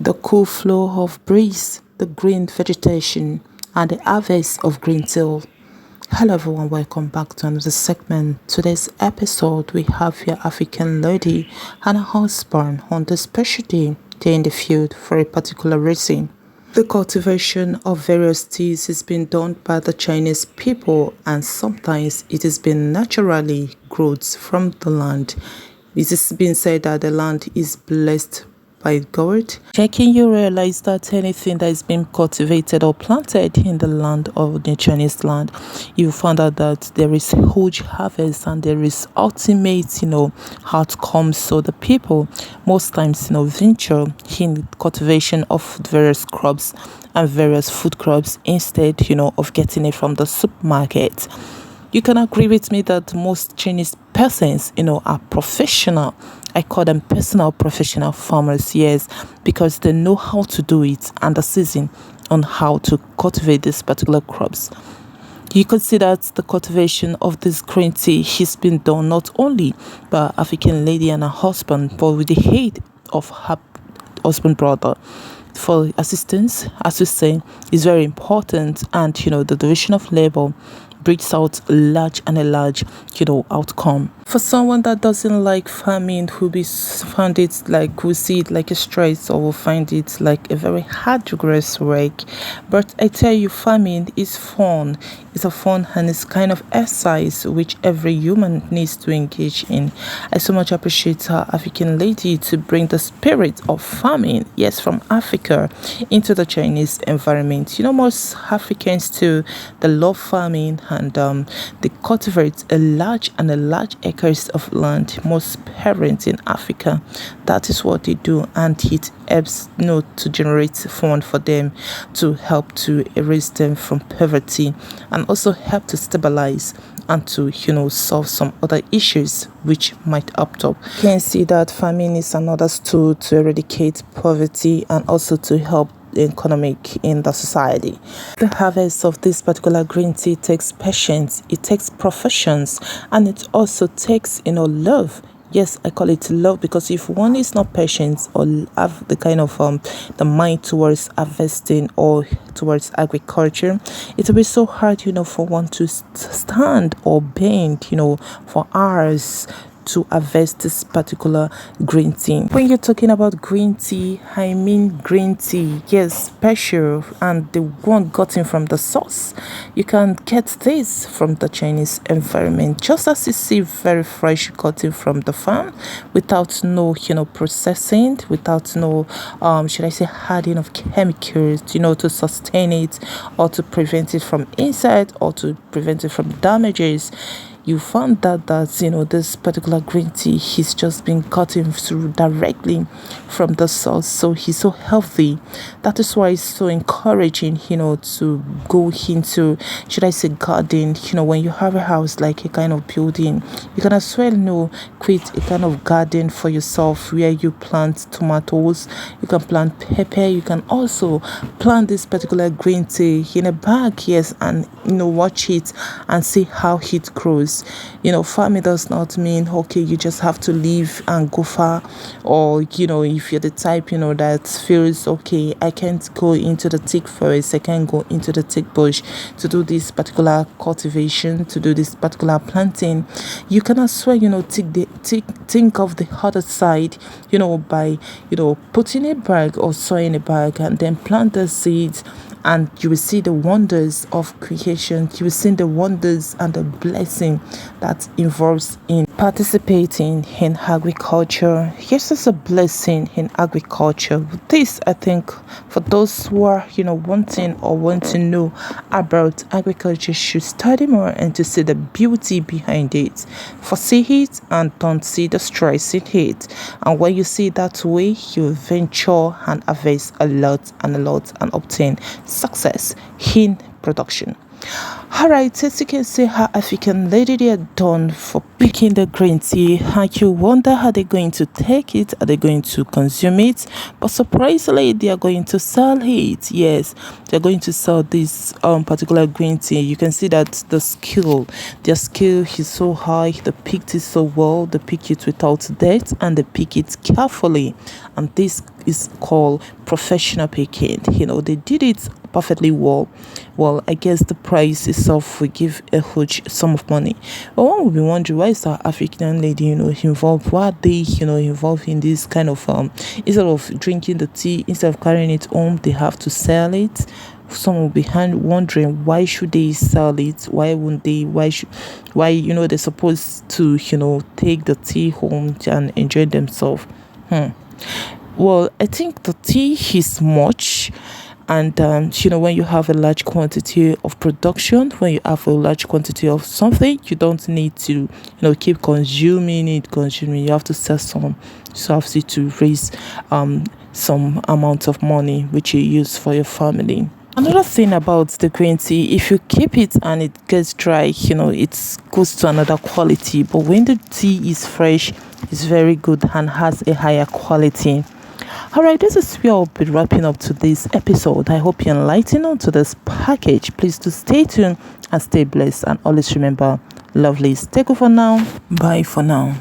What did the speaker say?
The cool flow of breeze, the green vegetation, and the harvest of Greentea. Hello everyone, welcome back to another segment. Today's episode, we have your African lady and her husband on the special day. They're in the field for a particular reason. The cultivation of various teas is being done by the Chinese people, and sometimes it is being naturally grown from the land. It is being said that the land is blessed by God. Checking, you realize that anything that is being cultivated or planted in the land of the Chinese land, you find out that there is huge harvest and there is ultimate, outcomes. So the people most times, venture in cultivation of various crops and various food crops instead, of getting it from the supermarket. You can agree with me that most Chinese persons, are professional. I call them personal professional farmers, yes, because they know how to do it and the season on how to cultivate these particular crops. You could see that the cultivation of this green tea has been done not only by African lady and her husband, but with the aid of her husband brother. For assistance, as we say, is very important, and the division of labor brings out a large outcome. For someone that doesn't like farming, who find it like, will see it like a stress, or will find it like a very hard rigorous work. But I tell you, farming is fun. It's a fun and it's kind of exercise which every human needs to engage in. I so much appreciate her African lady to bring the spirit of farming, yes, from Africa into the Chinese environment. Most Africans too, they love farming, and they cultivate a large acres of land. Most parents in Africa, that is what they do, and it helps to generate fund for them, to help to erase them from poverty, and also help to stabilize and to solve some other issues which might opt up. You can see that farming is another tool to eradicate poverty and also to help economic in the society. The harvest of this particular green tea takes patience, it takes professions, and it also takes love. Yes, I call it love, because if one is not patient or have the kind of the mind towards harvesting or towards agriculture, it will be so hard for one to stand or bend for hours to harvest this particular green tea. When you're talking about green tea, I mean green tea, yes, special, and the one gotten from the source. You can get this from the Chinese environment, just as you see, very fresh gotten from the farm, without no processing, without no should I say adding of chemicals to sustain it, or to prevent it from inside, or to prevent it from damages. You found that this particular green tea is just being gotten through directly from the source, so he's so healthy. That is why it's so encouraging to go into, should I say, garden. When you have a house, like a kind of building, you can as well create a kind of garden for yourself, where you plant tomatoes, you can plant pepper, you can also plant this particular green tea in a bag, yes, and watch it and see how it grows. Farming does not mean okay, you just have to leave and go far, or if you're the type that feels okay, I can't go into the thick forest, I can't go into the thick bush to do this particular cultivation, to do this particular planting. You can as well think of the other side, by putting a bag or sowing a bag and then plant the seeds, and you will see the wonders of creation. You will see the wonders and the blessing that involves in participating in agriculture. Yes, it's a blessing in agriculture. This, I think, for those who are wanting or want to know about agriculture, should study more and to see the beauty behind it, foresee it and don't see the stress in it. And when you see that way, you venture and harvest a lot and obtain success in production. Alright, as you can see, her African lady, they are done for picking the green tea, and you wonder, how they going to take it, are they going to consume it? But surprisingly, they are going to sell it. Yes, they're going to sell this particular green tea. You can see that their skill is so high, they picked it so well, they pick it without debt, and they pick it carefully, and this is called professional picking. They did it perfectly well. Well, I guess the price itself will give a huge sum of money. But one will be wondering, why is that African lady, involved? Why are they, involved in this kind of instead of drinking the tea, instead of carrying it home, they have to sell it. Some will be wondering, why should they sell it? Why wouldn't they? Why they're supposed to take the tea home and enjoy themselves? Well, I think the tea is much, and when you have a large quantity of production, when you have a large quantity of something, you don't need to keep consuming. You have to sell some, so obviously to raise some amount of money which you use for your family. Another thing about the green tea, if you keep it and it gets dry, it goes to another quality. But when the tea is fresh, it's very good and has a higher quality. All right, this is where I'll be wrapping up today's episode. I hope you're enlightened onto this package. Please do stay tuned and stay blessed. And always remember, lovely, stay good for now. Bye for now.